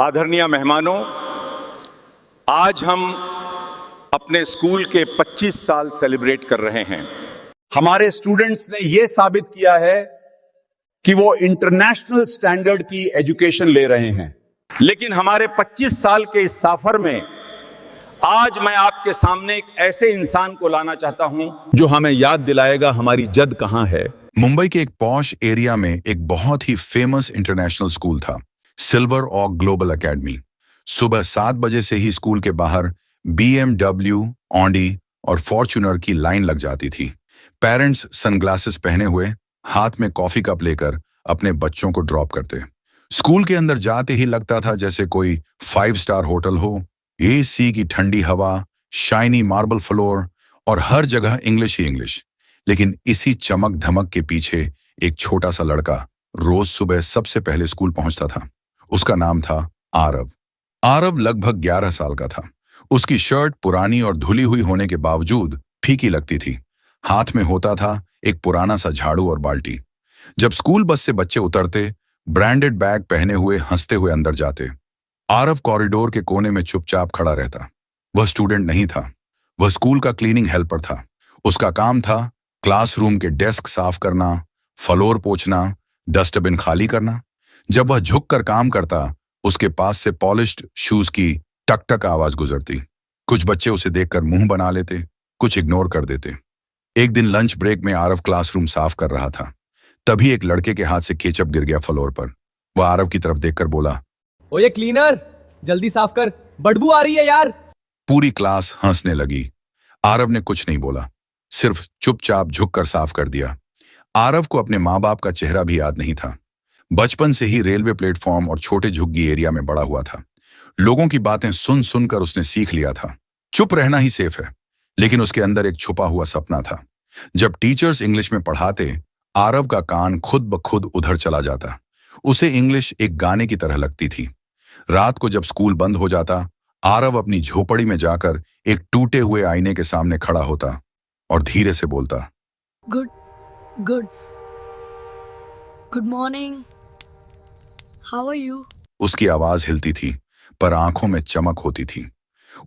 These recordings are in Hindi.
आदरणीय मेहमानों, आज हम अपने स्कूल के 25 साल सेलिब्रेट कर रहे हैं। हमारे स्टूडेंट्स ने यह साबित किया है कि वो इंटरनेशनल स्टैंडर्ड की एजुकेशन ले रहे हैं। लेकिन हमारे 25 साल के इस सफर में आज मैं आपके सामने एक ऐसे इंसान को लाना चाहता हूं जो हमें याद दिलाएगा हमारी जद कहां है। मुंबई के एक पॉश एरिया में एक बहुत ही फेमस इंटरनेशनल स्कूल था, सिल्वर ऑक ग्लोबल एकेडमी। सुबह 7 बजे से ही स्कूल के बाहर BMW, ऑडी और फॉर्च्यूनर की लाइन लग जाती थी। पेरेंट्स सनग्लासेस पहने हुए हाथ में कॉफी कप लेकर अपने बच्चों को ड्रॉप करते। स्कूल के अंदर जाते ही लगता था जैसे कोई 5 स्टार होटल हो। AC की ठंडी हवा, शाइनी मार्बल फ्लोर और हर जगह इंग्लिश ही इंग्लिश। लेकिन इसी चमक धमक के पीछे एक छोटा सा लड़का रोज सुबह सबसे पहले स्कूल पहुंचता था। उसका नाम था आरव। आरव लगभग 11 साल का था। उसकी शर्ट पुरानी और धुली हुई होने के बावजूद फीकी लगती थी। हाथ में होता था एक पुराना सा झाड़ू और बाल्टी। जब स्कूल बस से बच्चे उतरते, ब्रांडेड बैग पहने हुए हंसते हुए अंदर जाते। आरव कॉरिडोर के कोने में चुपचाप खड़ा रहता। वह स्टूडेंट नहीं था, वह स्कूल का क्लीनिंग हेल्पर था। उसका काम था क्लासरूम के डेस्क साफ करना, फ्लोर पोंछना, डस्टबिन खाली करना। जब वह झुककर काम करता, उसके पास से पॉलिश्ड शूज की टक टक आवाज गुजरती। कुछ बच्चे उसे देखकर मुंह बना लेते, कुछ इग्नोर कर देते। एक दिन लंच ब्रेक में आरव क्लासरूम साफ कर रहा था। तभी एक लड़के के हाथ से केचप गिर गया फ्लोर पर। वह आरव की तरफ देखकर बोला, ओए क्लीनर, जल्दी साफ कर, बदबू आ रही है यार। पूरी क्लास हंसने लगी। आरव ने कुछ नहीं बोला, सिर्फ चुपचाप झुककर साफ कर दिया। आरव को अपने माँ बाप का चेहरा भी याद नहीं था। बचपन से ही रेलवे प्लेटफॉर्म और छोटे झुग्गी एरिया में बड़ा हुआ था। लोगों की बातें सुन सुनकर उसने सीख लिया था चुप रहना ही सेफ है। लेकिन उसके अंदर एक छुपा हुआ सपना था। जब टीचर्स इंग्लिश में पढ़ाते, आरव का कान खुद ब खुद उधर चला जाता। उसे इंग्लिश एक गाने की तरह लगती थी। रात को जब स्कूल बंद हो जाता, आरव अपनी झोपड़ी में जाकर एक टूटे हुए आईने के सामने खड़ा होता और धीरे से बोलता, good good good morning, how are you. उसकी आवाज हिलती थी पर आंखों में चमक होती थी।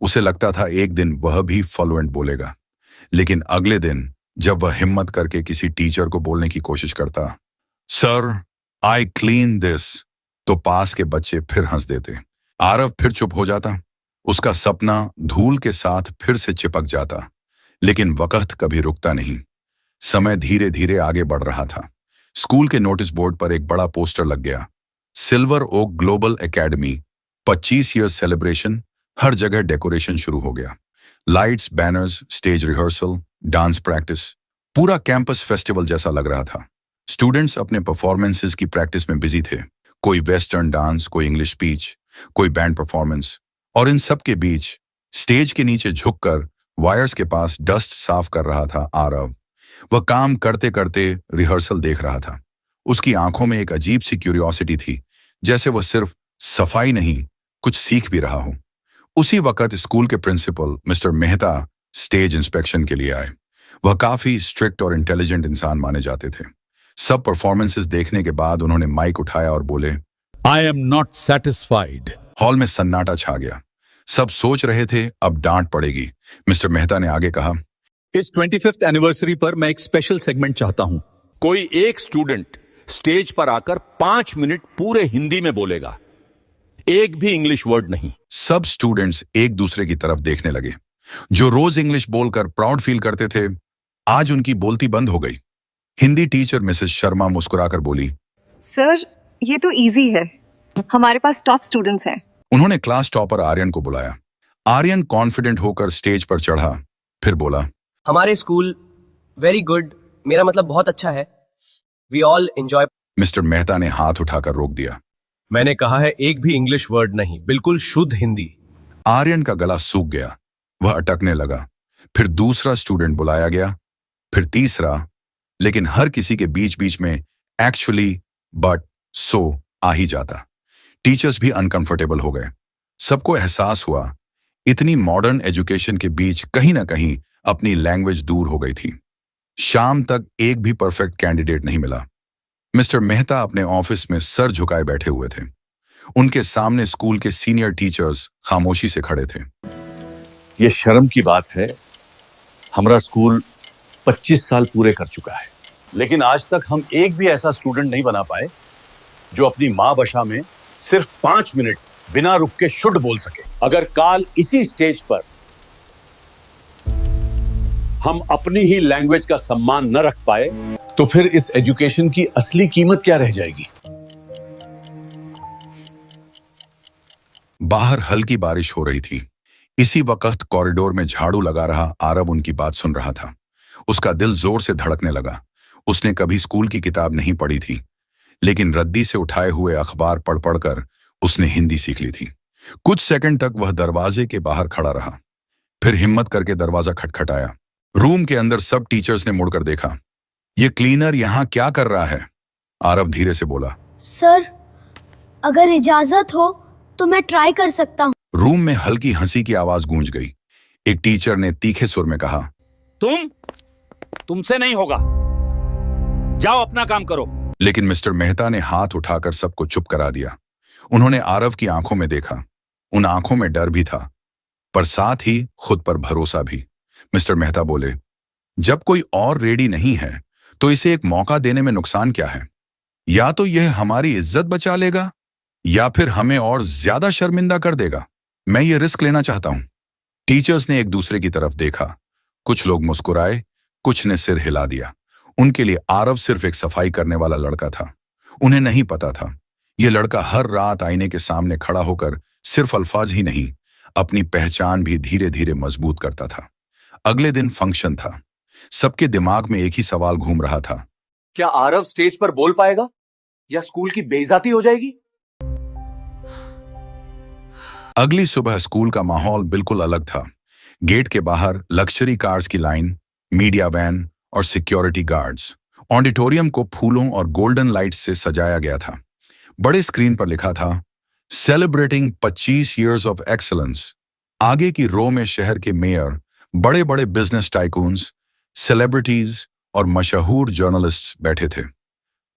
उसे लगता था एक दिन वह भी फ्लुएंट बोलेगा। लेकिन अगले दिन जब वह हिम्मत करके किसी टीचर को बोलने की कोशिश करता, सर आई क्लीन दिस, तो पास के बच्चे फिर हंस देते। आरव फिर चुप हो जाता। उसका सपना धूल के साथ फिर से चिपक जाता। लेकिन वक्त कभी रुकता नहीं। समय धीरे धीरे आगे बढ़ रहा था। स्कूल के नोटिस बोर्ड पर एक बड़ा पोस्टर लग गया, Silver Oak Global Academy 25 year celebration. हर जगह डेकोरेशन शुरू हो गया। Lights, banners, stage rehearsal, dance practice, पूरा कैंपस फेस्टिवल जैसा लग रहा था। स्टूडेंट्स अपने परफॉर्मेंसेस की प्रैक्टिस में बिजी थे। कोई वेस्टर्न डांस, कोई इंग्लिश स्पीच, कोई बैंड परफॉर्मेंस। और इन सब के बीच स्टेज के नीचे झुककर वायर्स के पास डस्ट साफ कर रहा था आरव। वह काम करते करते रिहर्सल देख रहा था। उसकी आंखों में एक अजीब सी क्यूरियोसिटी थी, जैसे वह सिर्फ सफाई नहीं कुछ सीख भी रहा हो। उसी वक्त स्कूल के principal mister Mehta stage inspection के लिए आए। वह काफी स्ट्रिक्ट और इंटेलिजेंट इंसान माने जाते थे। सब परफॉर्मेंसेस देखने के बाद उन्होंने माइक उठाया और बोले, I am not satisfied. Hall में सन्नाटा छा गया। सब सोच रहे थे अब डांट पड़ेगी। मिस्टर मेहता ने आगे कहा, इस 25th एनिवर्सरी पर मैं एक स्पेशल सेगमेंट चाहता हूं। कोई एक स्टूडेंट स्टेज पर आकर 5 मिनट पूरे हिंदी में बोलेगा, एक भी इंग्लिश वर्ड नहीं। सब स्टूडेंट्स एक दूसरे की तरफ देखने लगे। जो रोज इंग्लिश बोलकर प्राउड फील करते थे, आज उनकी बोलती बंद हो गई। हिंदी टीचर मिसेस शर्मा मुस्कुराकर बोली, सर ये तो इजी है, हमारे पास टॉप स्टूडेंट्स हैं। उन्होंने क्लास टॉपर आर्यन को बुलाया। आर्यन कॉन्फिडेंट होकर स्टेज पर चढ़ा, फिर बोला, हमारे स्कूल वेरी गुड, मेरा मतलब बहुत अच्छा है। We all enjoy. Mister Mehta ने हाथ उठाकर रोक दिया। मैंने कहा है एक भी इंग्लिश वर्ड नहीं, बिल्कुल शुद्ध हिंदी। आर्यन का गला सूख गया। वह अटकने लगा। फिर दूसरा स्टूडेंट बुलाया गया, फिर तीसरा। लेकिन हर किसी के बीच बीच में एक्चुअली, बट, सो आ ही जाता। टीचर्स भी अनकंफर्टेबल हो गए। सबको एहसास हुआ इतनी मॉडर्न एजुकेशन के बीच कहीं ना कहीं अपनी लैंग्वेज दूर हो गई थी। शाम तक एक भी परफेक्ट कैंडिडेट नहीं मिला। मिस्टर मेहता अपने ऑफिस में सर झुकाए बैठे हुए थे। उनके सामने स्कूल के सीनियर टीचर्स खामोशी से खड़े थे। ये शर्म की बात है, हमारा स्कूल 25 साल पूरे कर चुका है, लेकिन आज तक हम एक भी ऐसा स्टूडेंट नहीं बना पाए जो अपनी मां भाषा में सिर्फ 5 मिनट बिना रुक के शुद्ध बोल सके। अगर काल इसी स्टेज पर हम अपनी ही लैंग्वेज का सम्मान न रख पाए तो फिर इस एजुकेशन की असली कीमत क्या रह जाएगी। बाहर हल्की बारिश हो रही थी। इसी वक्त कॉरिडोर में झाड़ू लगा रहा आरव उनकी बात सुन रहा था। उसका दिल जोर से धड़कने लगा। उसने कभी स्कूल की किताब नहीं पढ़ी थी, लेकिन रद्दी से उठाए हुए अखबार पढ़ पढ़कर उसने हिंदी सीख ली थी। कुछ सेकंड तक वह दरवाजे के बाहर खड़ा रहा, फिर हिम्मत करके दरवाजा खटखटाया। रूम के अंदर सब टीचर्स ने मुड़कर देखा। ये क्लीनर यहां क्या कर रहा है? आरव धीरे से बोला। सर, अगर इजाजत हो तो मैं ट्राई कर सकता हूँ। रूम में हल्की हंसी की आवाज गूंज गई। एक टीचर ने तीखे सुर में कहा, तुमसे नहीं होगा, जाओ अपना काम करो। लेकिन मिस्टर मेहता ने हाथ उठाकर सबको चुप करा दिया। उन्होंने आरव की आंखों में देखा। उन आंखों में डर भी था, पर साथ ही खुद पर भरोसा भी। मिस्टर मेहता बोले, जब कोई और रेडी नहीं है तो इसे एक मौका देने में नुकसान क्या है? या तो यह हमारी इज्जत बचा लेगा या फिर हमें और ज्यादा शर्मिंदा कर देगा। मैं ये रिस्क लेना चाहता हूं। टीचर्स ने एक दूसरे की तरफ देखा। कुछ लोग मुस्कुराए, कुछ ने सिर हिला दिया। उनके लिए आरव सिर्फ एक सफाई करने वाला लड़का था। उन्हें नहीं पता था, यह लड़का हर रात आईने के सामने खड़ा होकर सिर्फ अल्फाज ही नहीं, अपनी पहचान भी धीरे धीरे मजबूत करता था। अगले दिन फंक्शन था। सबके दिमाग में एक ही सवाल घूम रहा था, क्या आरव स्टेज पर बोल पाएगा या स्कूल की बेइज्जती हो जाएगी? अगली सुबह स्कूल का माहौल बिल्कुल अलग था। गेट के बाहर लग्जरी कार्स की लाइन, मीडिया वैन और सिक्योरिटी गार्ड्स। ऑडिटोरियम को फूलों और गोल्डन लाइट्स से सजाया गया था। बड़े स्क्रीन पर लिखा था, सेलिब्रेटिंग 25 इयर्स ऑफ एक्सीलेंस। आगे की रो में शहर के मेयर, बड़े बड़े बिजनेस टाइकून्स, सेलिब्रिटीज और मशहूर जर्नलिस्ट्स बैठे थे।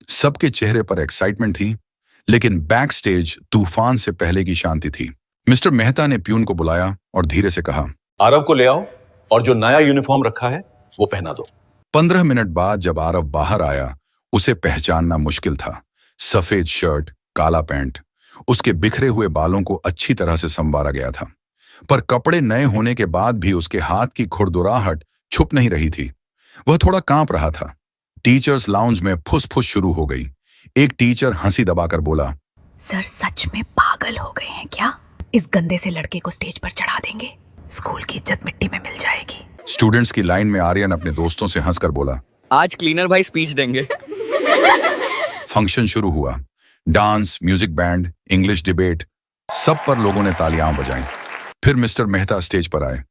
सबके चेहरे पर एक्साइटमेंट थी, लेकिन बैक स्टेज तूफान से पहले की शांति थी। मिस्टर मेहता ने प्यून को बुलाया और धीरे से कहा, आरव को ले आओ और जो नया यूनिफॉर्म रखा है वो पहना दो। 15 मिनट बाद जब आरव बाहर आया, उसे पहचानना मुश्किल था। सफेद शर्ट, काला पैंट, उसके बिखरे हुए बालों को अच्छी तरह से संवारा गया था, पर कपड़े नए होने के बाद भी उसके हाथ की खुरदुराहट छुप नहीं रही थी। वह थोड़ा कांप रहा था। टीचर्स लाउंज में फुसफुस शुरू हो गई। एक टीचर हंसी दबाकर बोला, सर सच में पागल हो गए हैं क्या? इस गंदे से लड़के को स्टेज पर चढ़ा देंगे, स्कूल की इज्जत मिट्टी में मिल जाएगी। स्टूडेंट्स की लाइन में आर्यन अपने दोस्तों से हंसकर बोला, आज क्लीनर भाई स्पीच देंगे। फंक्शन शुरू हुआ। Dance, music band, English debate, सब पर लोगों ने तालियां बजाईं। फिर मिस्टर मेहता स्टेज पर आए।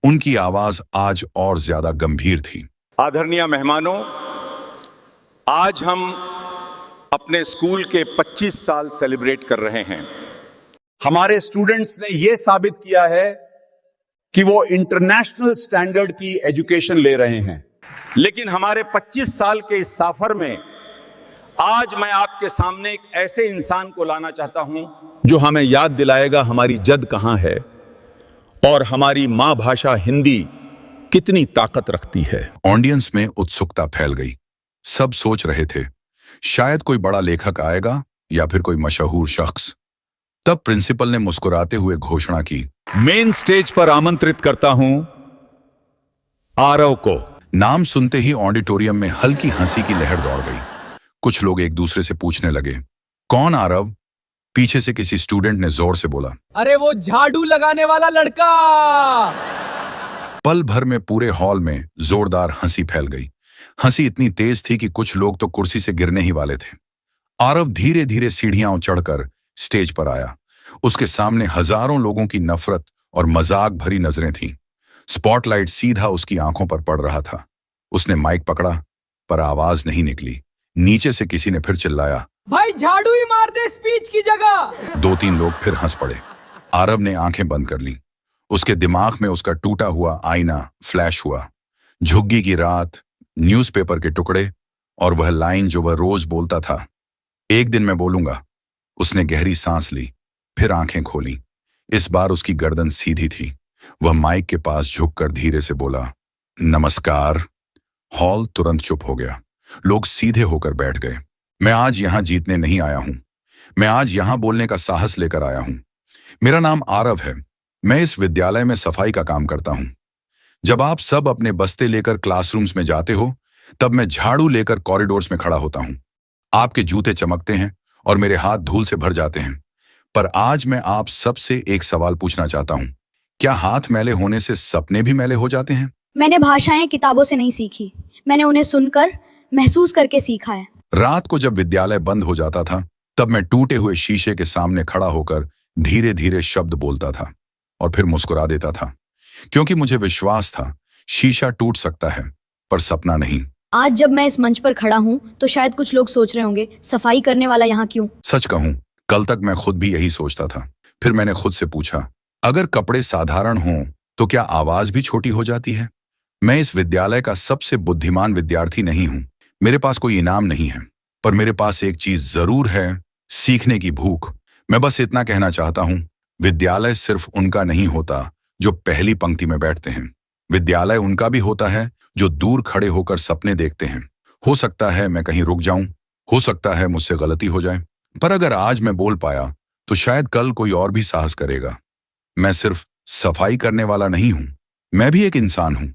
उनकी आवाज आज और ज्यादा गंभीर थी। आदरणीय मेहमानों, आज हम अपने स्कूल के 25 साल सेलिब्रेट कर रहे हैं। हमारे स्टूडेंट्स ने यह साबित किया है कि वो इंटरनेशनल स्टैंडर्ड की एजुकेशन ले रहे हैं। लेकिन हमारे 25 साल के इस सफर में आज मैं आपके सामने एक ऐसे इंसान को लाना चाहता हूं जो हमें याद दिलाएगा हमारी जद कहां है और हमारी मां भाषा हिंदी कितनी ताकत रखती है। ऑडियंस में उत्सुकता फैल गई। सब सोच रहे थे, शायद कोई बड़ा लेखक आएगा या फिर कोई मशहूर शख्स। तब प्रिंसिपल ने मुस्कुराते हुए घोषणा की, मेन स्टेज पर आमंत्रित करता हूं आरव को। नाम सुनते ही ऑडिटोरियम में हल्की हंसी की लहर दौड़ गई। कुछ लोग एक दूसरे से पूछने लगे, कौन आरव? पीछे से किसी स्टूडेंट ने जोर से बोला, अरे वो झाड़ू लगाने वाला लड़का। पल भर में पूरे हॉल में जोरदार हंसी फैल गई। हंसी इतनी तेज थी कि कुछ लोग तो कुर्सी से गिरने ही वाले थे। आरव धीरे धीरे सीढ़ियां चढ़कर स्टेज पर आया। उसके सामने हजारों लोगों की नफरत और मजाक भरी नजरें थीं। स्पॉटलाइट सीधा उसकी आंखों पर पड़ रहा था। उसने माइक पकड़ा, पर आवाज नहीं निकली। नीचे से किसी ने फिर चिल्लाया, भाई झाड़ू ही मार दे स्पीच की जगह। 2-3 लोग फिर हंस पड़े। आरव ने आंखें बंद कर ली। उसके दिमाग में उसका टूटा हुआ आईना फ्लैश हुआ। झुग्गी की रात, न्यूज़पेपर के टुकड़े और वह लाइन जो वह रोज बोलता था, एक दिन मैं बोलूंगा। उसने गहरी सांस ली। फिर आंखें खोली। इस बार उसकी गर्दन सीधी थी। वह माइक के पास झुककर धीरे से बोला, नमस्कार। हॉल तुरंत चुप हो गया। लोग सीधे होकर बैठ गए। मैं आज यहां जीतने नहीं आया हूं, मैं आज यहां बोलने का साहस लेकर आया हूं। मेरा नाम आरव है। मैं इस विद्यालय में सफाई का काम करता हूं। जब आप सब अपने बस्ते लेकर क्लासरूम्स में जाते हो, तब मैं झाड़ू लेकर कॉरिडोर्स में खड़ा होता हूं। आपके जूते चमकते हैं और मेरे हाथ धूल से भर जाते हैं। पर आज मैं आप सबसे एक सवाल पूछना चाहता हूं। क्या हाथ मैले होने से सपने भी मैले हो जाते हैं? मैंने भाषाएं किताबों से नहीं सीखी, मैंने उन्हें सुनकर महसूस करके सीखा है। रात को जब विद्यालय बंद हो जाता था, तब मैं टूटे हुए शीशे के सामने खड़ा होकर धीरे धीरे शब्द बोलता था और फिर मुस्कुरा देता था, क्योंकि मुझे विश्वास था शीशा टूट सकता है पर सपना नहीं। आज जब मैं इस मंच पर खड़ा हूँ तो शायद कुछ लोग सोच रहे होंगे, सफाई करने वाला यहाँ क्यों? सच कहूं, कल तक मैं खुद भी यही सोचता था। फिर मैंने खुद से पूछा, अगर कपड़े साधारण हों तो क्या आवाज भी छोटी हो जाती है? मैं इस विद्यालय का सबसे बुद्धिमान विद्यार्थी नहीं हूं। मेरे पास कोई इनाम नहीं है, पर मेरे पास एक चीज जरूर है, सीखने की भूख। मैं बस इतना कहना चाहता हूं, विद्यालय सिर्फ उनका नहीं होता जो पहली पंक्ति में बैठते हैं। विद्यालय उनका भी होता है जो दूर खड़े होकर सपने देखते हैं। हो सकता है मैं कहीं रुक जाऊं, हो सकता है मुझसे गलती हो जाए, पर अगर आज मैं बोल पाया तो शायद कल कोई और भी साहस करेगा। मैं सिर्फ सफाई करने वाला नहीं हूं, मैं भी एक इंसान हूं,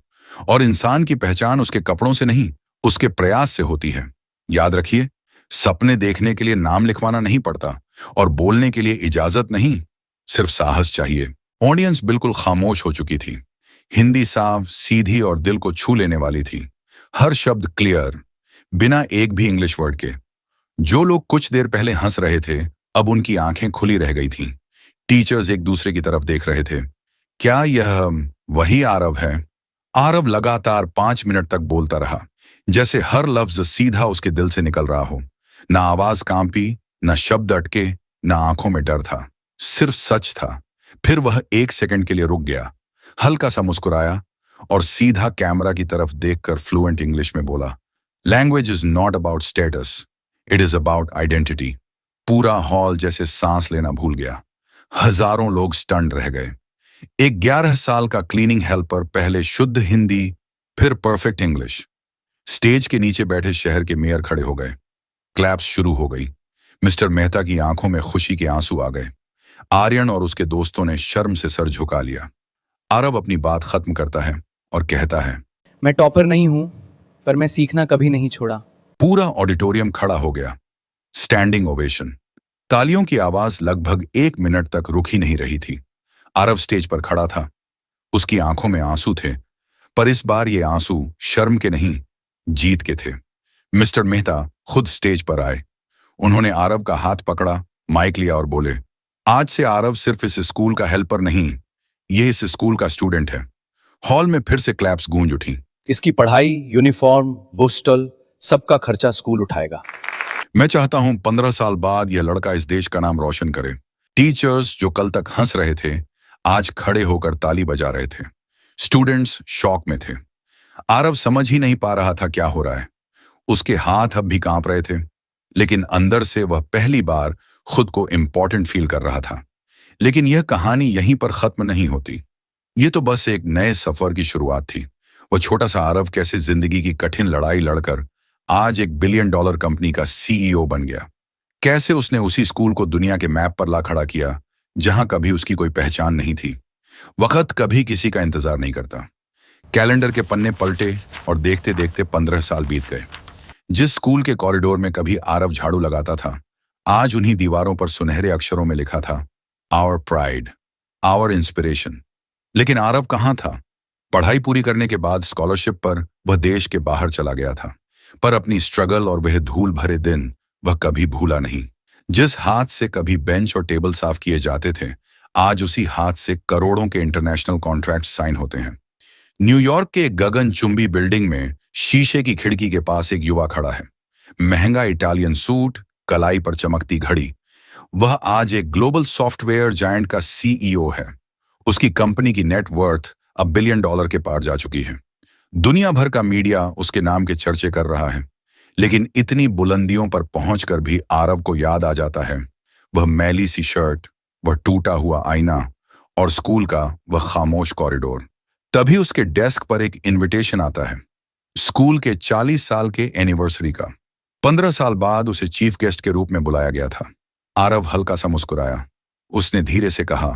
और इंसान की पहचान उसके कपड़ों से नहीं, उसके प्रयास से होती है। याद रखिए, सपने देखने के लिए नाम लिखवाना नहीं पड़ता और बोलने के लिए इजाजत नहीं, सिर्फ साहस चाहिए। ऑडियंस बिल्कुल खामोश हो चुकी थी। हिंदी साफ, सीधी और दिल को छू लेने वाली थी। हर शब्द क्लियर, बिना एक भी इंग्लिश वर्ड के। जो लोग कुछ देर पहले हंस रहे थे, अब उनकी आंखें खुली रह गई थीं। टीचर्स एक दूसरे की तरफ देख रहे थे। क्या यह वही आरव है? आरव लगातार 5 मिनट तक बोलता रहा, जैसे हर लफ्ज सीधा उसके दिल से निकल रहा हो। ना आवाज कांपी, ना शब्द अटके, ना आंखों में डर था, सिर्फ सच था। फिर वह 1 सेकंड के लिए रुक गया, हल्का सा मुस्कुराया और सीधा कैमरा की तरफ देखकर फ्लुएंट इंग्लिश में बोला, language is not about status, it is about identity. पूरा हॉल जैसे सांस लेना भूल गया। हजारों लोग स्टन्ड रह गए। एक 11 साल का क्लीनिंग हेल्पर पहले शुद्ध हिंदी, फिर परफेक्ट इंग्लिश। स्टेज के नीचे बैठे शहर के मेयर खड़े हो गए। क्लैप्स शुरू हो गई। मिस्टर मेहता की आंखों में खुशी के आंसू आ गए। आर्यन और उसके दोस्तों ने शर्म से सर झुका लिया। आरव अपनी बात खत्म करता है और कहता है, मैं टॉपर नहीं हूं, पर मैं सीखना कभी नहीं छोड़ा। पूरा ऑडिटोरियम खड़ा हो गया। Standing ovation. तालियों की आवाज लगभग 1 मिनट तक रुक ही नहीं रही थी। आरव स्टेज पर खड़ा था। उसकी आंखों में आंसू थे, पर इस बार ये आंसू शर्म के नहीं, जीत के थे। मिस्टर मेहता खुद स्टेज पर आए। उन्होंने आरव का हाथ पकड़ा, माइक लिया और बोले, आज से आरव सिर्फ इस स्कूल का हेल्पर नहीं, ये इस स्कूल का स्टूडेंट है। हॉल में फिर से क्लैप्स गूंज उठी। इसकी पढ़ाई, यूनिफॉर्म, बुस्टल, सबका खर्चा स्कूल उठाएगा। मैं चाहता हूं 15 साल बाद यह लड़का इस देश का नाम रोशन करे। टीचर्स जो कल तक हंस रहे थे, आज खड़े होकर ताली बजा रहे थे। स्टूडेंट्स शॉक में थे। आरव समझ ही नहीं पा रहा था क्या हो रहा है। उसके हाथ अब भी कांप रहे थे, लेकिन अंदर से वह पहली बार खुद को इम्पोर्टेंट फील कर रहा था। लेकिन यह कहानी यहीं पर खत्म नहीं होती। यह तो बस एक नए सफर की शुरुआत थी। वह छोटा सा आरव कैसे जिंदगी की कठिन लड़ाई लड़कर आज एक $1 बिलियन कंपनी का CEO बन गया। कैसे उसने उसी स्कूल को दुनिया के मैप पर ला खड़ा किया जहां कभी उसकी कोई पहचान नहीं थी। वक्त कभी किसी का इंतजार नहीं करता। कैलेंडर के पन्ने पलटे और देखते देखते 15 साल बीत गए। जिस स्कूल के कॉरिडोर में कभी आरव झाड़ू लगाता था, आज उन्हीं दीवारों पर सुनहरे अक्षरों में लिखा था, आवर प्राइड, आवर इंस्पिरेशन। लेकिन आरव कहां था? पढ़ाई पूरी करने के बाद स्कॉलरशिप पर वह देश के बाहर चला गया था, पर अपनी स्ट्रगल और वह धूल भरे दिन वह कभी भूला नहीं। जिस हाथ से कभी बेंच और टेबल साफ किए जाते थे, आज उसी हाथ से करोड़ों के इंटरनेशनल कॉन्ट्रैक्ट साइन होते हैं। न्यूयॉर्क के एक गगनचुंबी बिल्डिंग में शीशे की खिड़की के पास एक युवा खड़ा है। महंगा इटालियन सूट, कलाई पर चमकती घड़ी। वह आज एक ग्लोबल सॉफ्टवेयर जायंट का CEO है। उसकी कंपनी की नेट वर्थ अब $1 बिलियन के पार जा चुकी है। दुनिया भर का मीडिया उसके नाम के चर्चे कर रहा है। लेकिन इतनी बुलंदियों पर पहुंचकर भी आरव को याद आ जाता है वह मैली सी शर्ट, वह टूटा हुआ आईना और स्कूल का वह खामोश कॉरिडोर। तभी उसके डेस्क पर एक इनविटेशन आता है, स्कूल के 40 साल के एनिवर्सरी का। 15 साल बाद उसे चीफ गेस्ट के रूप में बुलाया गया था। आरव हल्का सा मुस्कुराया। उसने धीरे से कहा,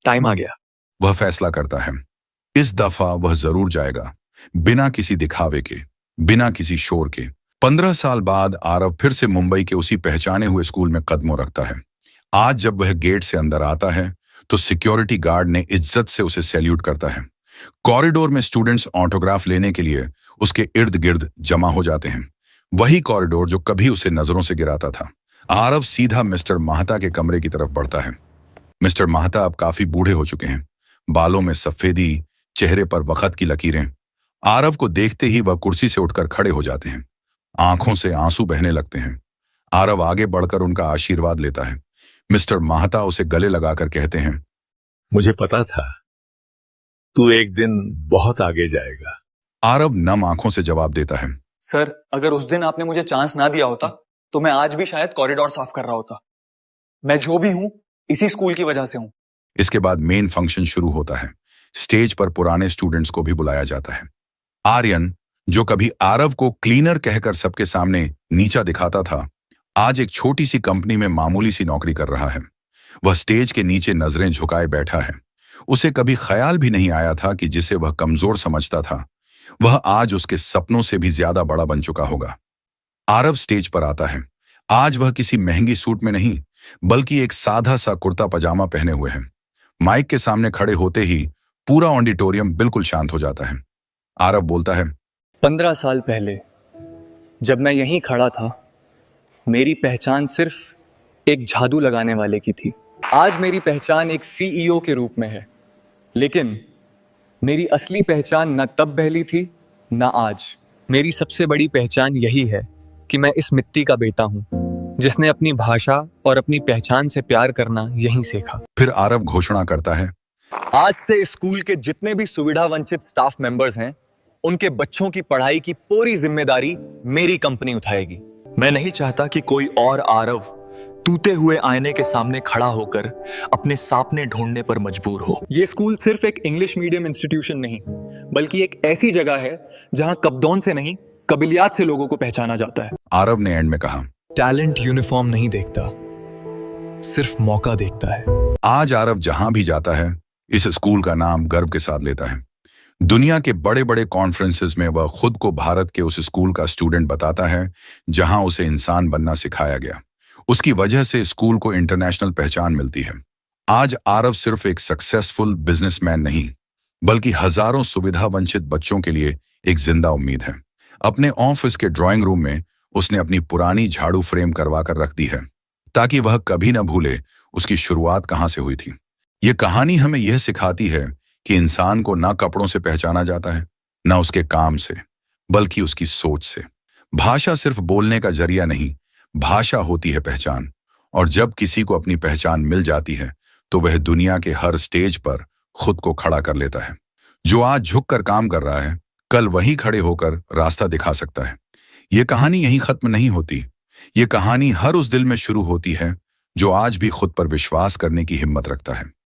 टाइम आ गया। वह फैसला करता है, इस दफा वह जरूर जाएगा, बिना किसी दिखावे के, बिना किसी शोर के। 15 साल बाद आरव फिर से मुंबई के उसी पहचाने हुए स्कूल में कदमों रखता है। आज जब वह गेट से अंदर आता है तो सिक्योरिटी गार्ड ने इज्जत से उसे सैल्यूट करता है। कॉरिडोर में स्टूडेंट्स ऑटोग्राफ लेने के लिए उसके इर्द गिर्द जमा हो जाते हैं। वही कॉरिडोर जो कभी उसे नजरों से गिराता था। आरव सीधा मिस्टर माहता के कमरे की तरफ बढ़ता है। मिस्टर माहता अब काफी बूढ़े हो चुके हैं, बालों में सफेदी, चेहरे पर वक्त की लकीरें। आरव को देखते ही वह कुर्सी से उठकर खड़े हो जाते हैं। आंखों से आंसू बहने लगते हैं। आरव आगे बढ़कर उनका आशीर्वाद लेता है। मिस्टर माहता उसे गले लगाकर कहते हैं, मुझे पता था तू एक दिन बहुत आगे जाएगा। आरव नम आंखों से जवाब देता है, सर, अगर उस दिन आपने मुझे चांस ना दिया होता तो मैं आज भी शायद कॉरिडोर साफ कर रहा होता। मैं जो भी हूं इसी स्कूल की वजह से हूं। इसके बाद मेन फंक्शन शुरू होता है। स्टेज पर पुराने स्टूडेंट्स को भी बुलाया जाता है। आर्यन, जो कभी आरव को क्लीनर कहकर सबके सामने नीचा दिखाता था, आज एक छोटी सी कंपनी में मामूली सी नौकरी कर रहा है। वह स्टेज के नीचे नजरें झुकाए बैठा है। उसे कभी ख्याल भी नहीं आया था कि जिसे वह कमजोर समझता था वह आज उसके सपनों से भी ज्यादा बड़ा बन चुका होगा। आरव स्टेज पर आता है। आज वह किसी महंगी सूट में नहीं, बल्कि एक सादा सा कुर्ता पजामा पहने हुए है। माइक के सामने खड़े होते ही पूरा ऑडिटोरियम बिल्कुल शांत हो जाता है। आरव बोलता है, 15 साल पहले जब मैं यहीं खड़ा था, मेरी पहचान सिर्फ एक झाड़ू लगाने वाले की थी। आज मेरी पहचान एक CEO के रूप में है, लेकिन मेरी असली पहचान न तब पहली थी न आज। मेरी सबसे बड़ी पहचान यही है कि मैं इस मिट्टी का बेटा हूँ, जिसने अपनी भाषा और अपनी पहचान से प्यार करना यहीं सीखा। फिर आरव घोषणा करता है, आज से स्कूल के जितने भी सुविधा वंचित स्टाफ मेंबर्स हैं, उनके बच्चों की पढ़ाई की पूरी जिम्मेदारी मेरी कंपनी उठाएगी। मैं नहीं चाहता कि कोई और आरव टूटे हुए आईने के सामने खड़ा होकर अपने सपने ढूंढने पर मजबूर हो। ये स्कूल सिर्फ एक इंग्लिश मीडियम इंस्टीट्यूशन नहीं, बल्कि एक ऐसी जगह है जहां कब्दों से नहीं, कबिलियत से लोगों को पहचाना जाता है। आरव ने एंड में कहा, टैलेंट यूनिफॉर्म नहीं देखता, सिर्फ मौका देखता है। आज आरव जहां भी जाता है इस स्कूल का नाम गर्व के साथ लेता है। दुनिया के बड़े बड़े कॉन्फ्रेंसेस में वह खुद को भारत के उस स्कूल का स्टूडेंट बताता है जहां उसे इंसान बनना सिखाया गया। उसकी वजह से स्कूल को इंटरनेशनल पहचान मिलती है। आज आरव सिर्फ एक सक्सेसफुल बिजनेसमैन नहीं, बल्कि हजारों सुविधा वंचित बच्चों के लिए एक जिंदा उम्मीद है। अपने ऑफिस के ड्राइंग रूम में उसने अपनी पुरानी झाड़ू फ्रेम करवा कर रख दी है, ताकि वह कभी न भूले उसकी शुरुआत कहां से हुई थी। ये कहानी हमें यह सिखाती है कि इंसान को ना कपड़ों से पहचाना जाता है, ना उसके काम से, बल्कि उसकी सोच से। भाषा सिर्फ बोलने का जरिया नहीं, भाषा होती है पहचान। और जब किसी को अपनी पहचान मिल जाती है तो वह दुनिया के हर स्टेज पर खुद को खड़ा कर लेता है। जो आज झुककर काम कर रहा है, कल वही खड़े होकर रास्ता दिखा सकता है। ये कहानी यहीं खत्म नहीं होती। ये कहानी हर उस दिल में शुरू होती है जो आज भी खुद पर विश्वास करने की हिम्मत रखता है।